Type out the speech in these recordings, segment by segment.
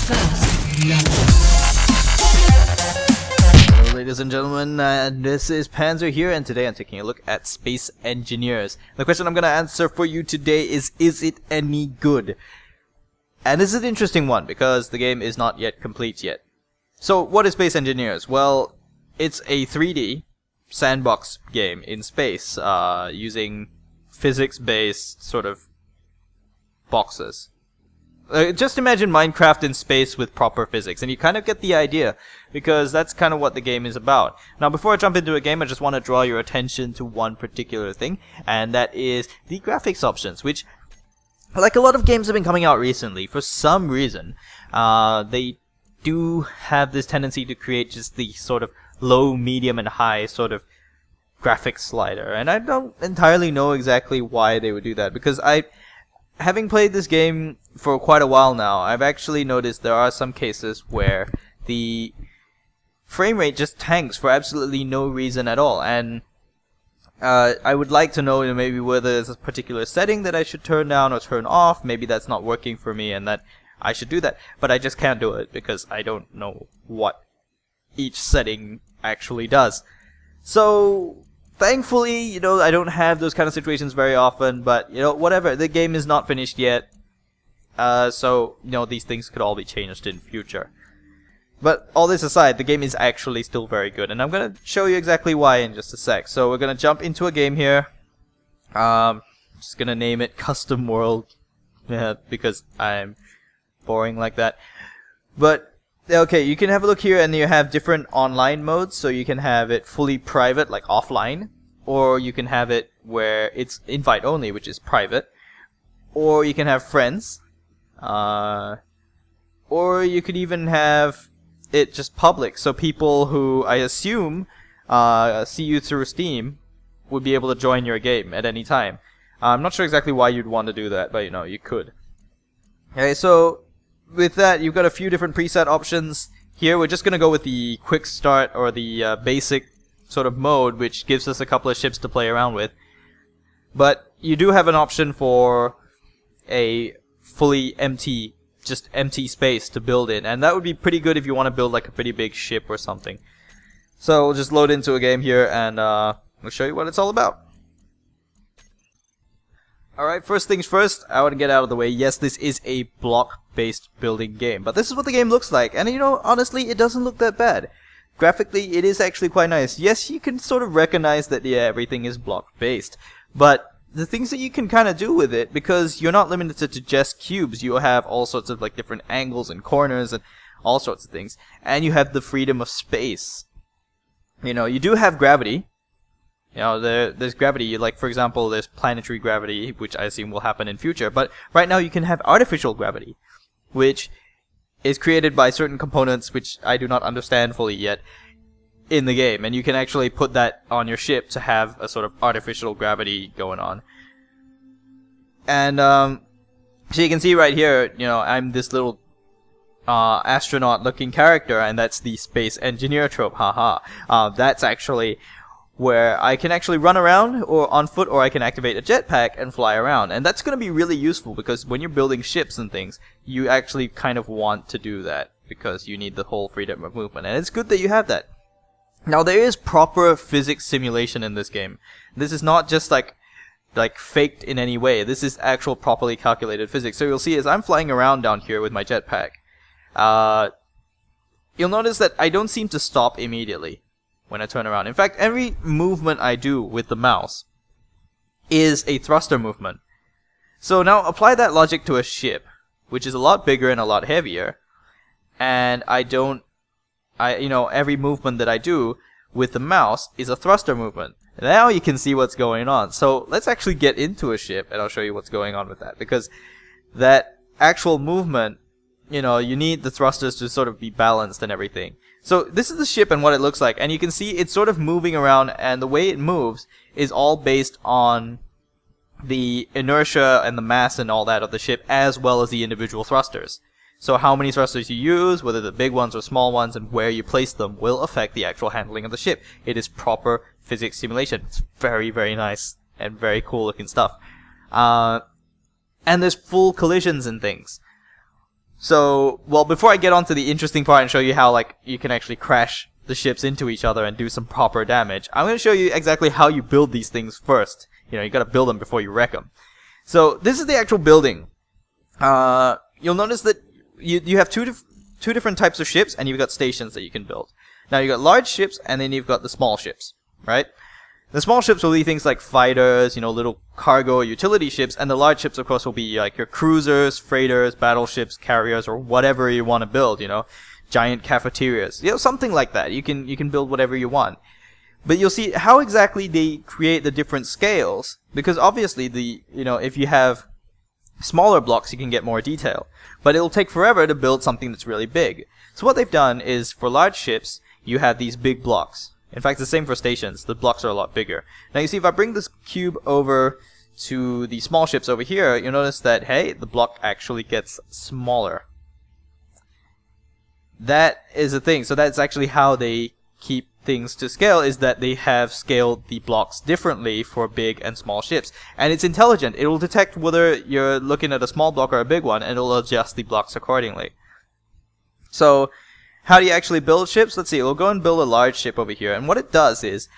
First love. Hello ladies and gentlemen, this is Panzer here, and today I'm taking a look at Space Engineers. The question I'm going to answer for you today is it any good? And this is an interesting one, because the game is not yet complete yet. So, what is Space Engineers? Well, it's a 3D sandbox game in space, using physics-based sort of boxes. Just imagine Minecraft in space with proper physics, and you kind of get the idea, because that's kind of what the game is about. Now, before I jump into a game, I just want to draw your attention to one particular thing, and that is the graphics options, which, like a lot of games have been coming out recently, for some reason, they do have this tendency to create just the sort of low, medium, and high sort of graphics slider, and I don't entirely know exactly why they would do that, because having played this game for quite a while now, I've actually noticed there are some cases where the frame rate just tanks for absolutely no reason at all, and I would like to know, maybe whether there's a particular setting that I should turn down or turn off. Maybe that's not working for me and that I should do that, but I just can't do it because I don't know what each setting actually does. So thankfully, I don't have those kind of situations very often, but, whatever. The game is not finished yet, so, these things could all be changed in future. But all this aside, the game is actually still very good, and I'm gonna show you exactly why in just a sec. So we're gonna jump into a game here. Just gonna name it Custom World, because I'm boring like that. But okay, you can have a look here, and you have different online modes, so you can have it fully private, like offline, or you can have it where it's invite only, which is private, or you can have friends, or you could even have it just public, so people who, I assume, see you through Steam would be able to join your game at any time. I'm not sure exactly why you'd want to do that, but you could. Okay, so with that, you've got a few different preset options. Here, we're just going to go with the quick start, or the basic sort of mode, which gives us a couple of ships to play around with. But you do have an option for a fully empty, just empty space to build in, and that would be pretty good if you want to build like a pretty big ship or something. So we'll just load into a game here, and we'll show you what it's all about. Alright, first things first, I want to get out of the way. Yes, this is a block-based building game, but this is what the game looks like, and honestly, it doesn't look that bad. Graphically, it is actually quite nice. Yes, you can sort of recognize that, yeah, everything is block-based, but the things that you can kind of do with it, because you're not limited to just cubes, you have all sorts of like different angles and corners and all sorts of things, and you have the freedom of space. You do have gravity. There's gravity, like for example, there's planetary gravity, which I assume will happen in future, but right now you can have artificial gravity, which is created by certain components which I do not understand fully yet in the game, and you can actually put that on your ship to have a sort of artificial gravity going on. And so you can see right here, I'm this little astronaut looking character, and that's the space engineer trope, haha. That's actually where I can actually run around or on foot, or I can activate a jetpack and fly around. And that's going to be really useful, because when you're building ships and things, you actually kind of want to do that, because you need the whole freedom of movement, and it's good that you have that. Now, there is proper physics simulation in this game. This is not just like faked in any way. This is actual properly calculated physics. So you'll see as I'm flying around down here with my jetpack, you'll notice that I don't seem to stop immediately when I turn around. In fact, every movement I do with the mouse is a thruster movement. So now apply that logic to a ship, which is a lot bigger and a lot heavier, and every movement that I do with the mouse is a thruster movement. Now you can see what's going on. So let's actually get into a ship, and I'll show you what's going on with that, because that actual movement, you need the thrusters to sort of be balanced and everything. So this is the ship and what it looks like, and you can see it's sort of moving around, and the way it moves is all based on the inertia and the mass and all that of the ship, as well as the individual thrusters. So how many thrusters you use, whether the big ones or small ones, and where you place them will affect the actual handling of the ship. It is proper physics simulation. It's very, very nice and very cool looking stuff. And there's full collisions and things. So, well, before I get on to the interesting part and show you how, like, you can actually crash the ships into each other and do some proper damage, I'm going to show you exactly how you build these things first. You know, you gotta build them before you wreck them. So, this is the actual building. You'll notice that you have two different types of ships, and you've got stations that you can build. Now, you've got large ships, and then you've got the small ships, right? The small ships will be things like fighters, you know, little cargo or utility ships, and the large ships, of course, will be like your cruisers, freighters, battleships, carriers, or whatever you want to build, you know, giant cafeterias, you know, something like that. You can build whatever you want. But you'll see how exactly they create the different scales, because obviously if you have smaller blocks, you can get more detail. But it'll take forever to build something that's really big. So what they've done is, for large ships, you have these big blocks. In fact, it's the same for stations. The blocks are a lot bigger. Now you see, if I bring this cube over to the small ships over here, you'll notice that, hey, the block actually gets smaller. That is a thing. So that's actually how they keep things to scale, is that they have scaled the blocks differently for big and small ships. And it's intelligent. It will detect whether you're looking at a small block or a big one, and it'll adjust the blocks accordingly. So, how do you actually build ships? Let's see, we'll go and build a large ship over here. And what it does is,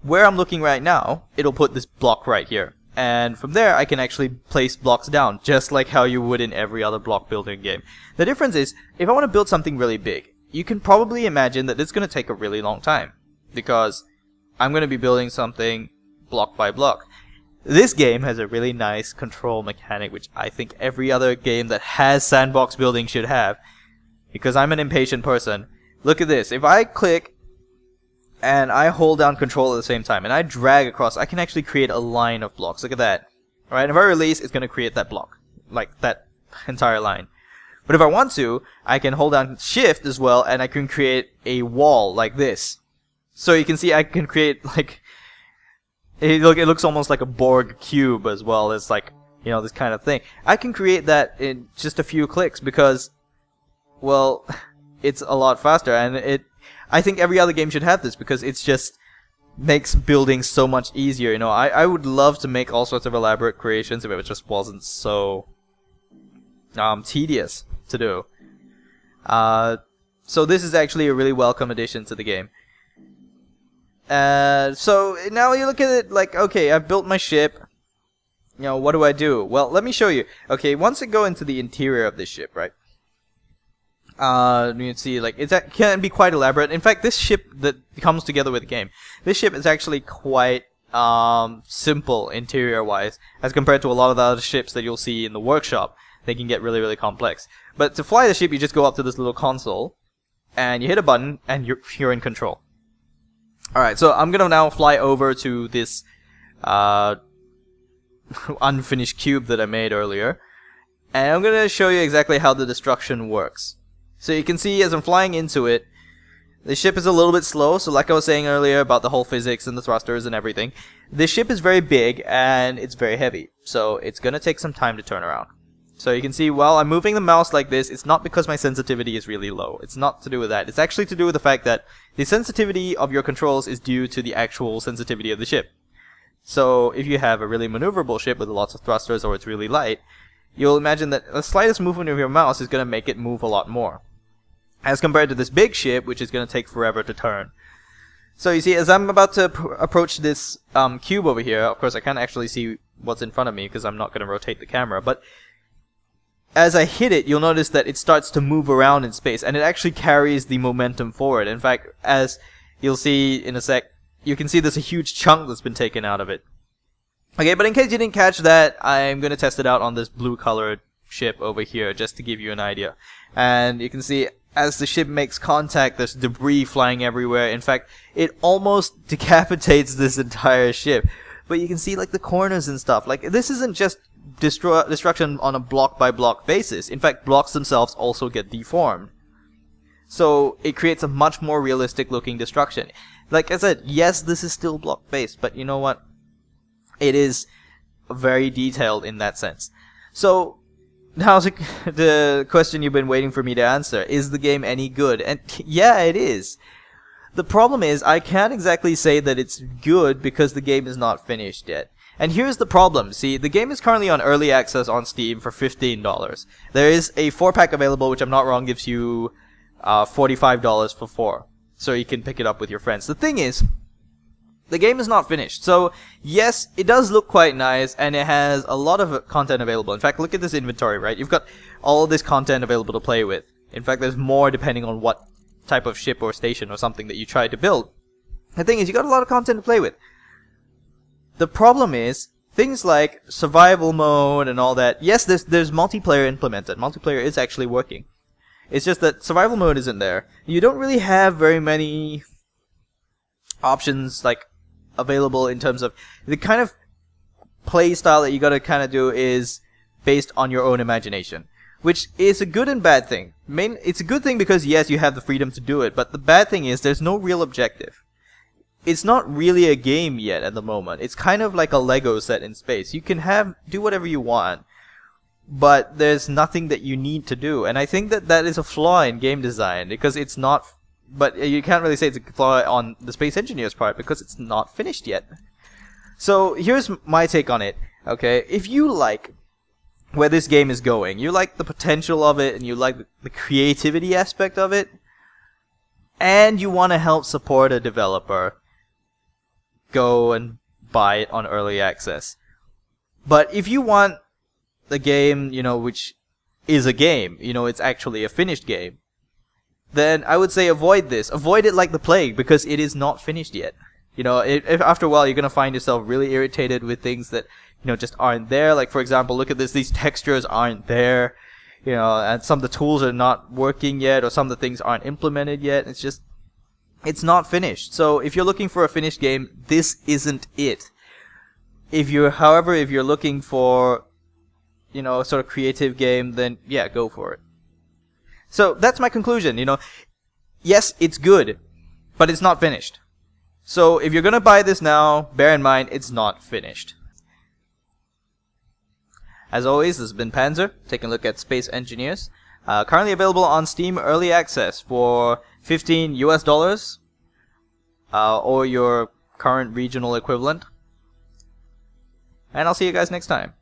where I'm looking right now, it'll put this block right here. And from there, I can actually place blocks down, just like how you would in every other block building game. The difference is, if I want to build something really big, you can probably imagine that it's going to take a really long time, because I'm going to be building something block by block. This game has a really nice control mechanic, which I think every other game that has sandbox building should have, because I'm an impatient person. Look at this. If I click and I hold down control at the same time and I drag across, I can actually create a line of blocks. Look at that. Alright, if I release, it's going to create that block, like that entire line. But if I want to, I can hold down shift as well, and I can create a wall like this. So you can see I can create, like, it looks almost like a Borg cube as well as, like, you know, this kind of thing. I can create that in just a few clicks because, well, it's a lot faster, and I think every other game should have this, because it's just makes building so much easier. You know, I would love to make all sorts of elaborate creations if it just wasn't so tedious to do. So this is actually a really welcome addition to the game. So now you look at it like, okay, I've built my ship. You know, what do I do? Well, let me show you. Okay, once I go into the interior of this ship, right? You can see, like, it can be quite elaborate. In fact, this ship that comes together with the game, this ship is actually quite simple interior-wise, as compared to a lot of the other ships that you'll see in the workshop. They can get really, really complex. But to fly the ship, you just go up to this little console, and you hit a button, and you're in control. Alright, so I'm gonna now fly over to this unfinished cube that I made earlier, and I'm gonna show you exactly how the destruction works. So you can see as I'm flying into it, the ship is a little bit slow, so like I was saying earlier about the whole physics and the thrusters and everything, this ship is very big and it's very heavy, so it's gonna take some time to turn around. So you can see while I'm moving the mouse like this, it's not because my sensitivity is really low. It's not to do with that. It's actually to do with the fact that the sensitivity of your controls is due to the actual sensitivity of the ship. So if you have a really maneuverable ship with lots of thrusters, or it's really light, you'll imagine that the slightest movement of your mouse is going to make it move a lot more, as compared to this big ship, which is going to take forever to turn. So you see, as I'm about to approach this cube over here, of course I can't actually see what's in front of me because I'm not going to rotate the camera, but as I hit it, you'll notice that it starts to move around in space, and it actually carries the momentum forward. In fact, as you'll see in a sec, you can see there's a huge chunk that's been taken out of it. Okay, but in case you didn't catch that, I'm going to test it out on this blue-colored ship over here, just to give you an idea. And you can see, as the ship makes contact, there's debris flying everywhere. In fact, it almost decapitates this entire ship. But you can see, like, the corners and stuff. Like, this isn't just destruction on a block-by-block basis. In fact, blocks themselves also get deformed. So, it creates a much more realistic-looking destruction. Like I said, yes, this is still block-based, but you know what? It is very detailed in that sense. So, now the question you've been waiting for me to answer. Is the game any good? And yeah, it is. The problem is, I can't exactly say that it's good because the game is not finished yet. And here's the problem. See, the game is currently on early access on Steam for $15. There is a 4-pack available, which I'm not wrong gives you $45 for 4. So you can pick it up with your friends. The thing is, the game is not finished. So, yes, it does look quite nice, and it has a lot of content available. In fact, look at this inventory, right? You've got all this content available to play with. In fact, there's more depending on what type of ship or station or something that you try to build. The thing is, you got a lot of content to play with. The problem is, things like survival mode and all that, yes, there's multiplayer implemented. Multiplayer is actually working. It's just that survival mode isn't there. You don't really have very many options, like, available in terms of the kind of play style that you gotta kind of do is based on your own imagination, which is a good and bad thing. It's a good thing because yes, you have the freedom to do it, but the bad thing is there's no real objective. It's not really a game yet at the moment. It's kind of like a Lego set in space. You can do whatever you want, but there's nothing that you need to do, and I think that is a flaw in game design because it's not. But you can't really say it's a flaw on the Space Engineer's part because it's not finished yet. So here's my take on it. Okay, if you like where this game is going, you like the potential of it, and you like the creativity aspect of it, and you want to help support a developer, go and buy it on early access. But if you want the game, you know, which is a game, you know, it's actually a finished game, then I would say avoid this. Avoid it like the plague, because it is not finished yet. You know, if after a while you're gonna find yourself really irritated with things that, you know, just aren't there. Like, for example, look at this, these textures aren't there, you know, and some of the tools are not working yet, or some of the things aren't implemented yet. It's just, it's not finished. So if you're looking for a finished game, this isn't it. However, if you're looking for, you know, a sort of creative game, then yeah, go for it. So that's my conclusion, you know. Yes, it's good, but it's not finished. So if you're gonna buy this now, bear in mind it's not finished. As always, this has been Panzer, taking a look at Space Engineers. Currently available on Steam Early Access for $15 US, or your current regional equivalent. And I'll see you guys next time.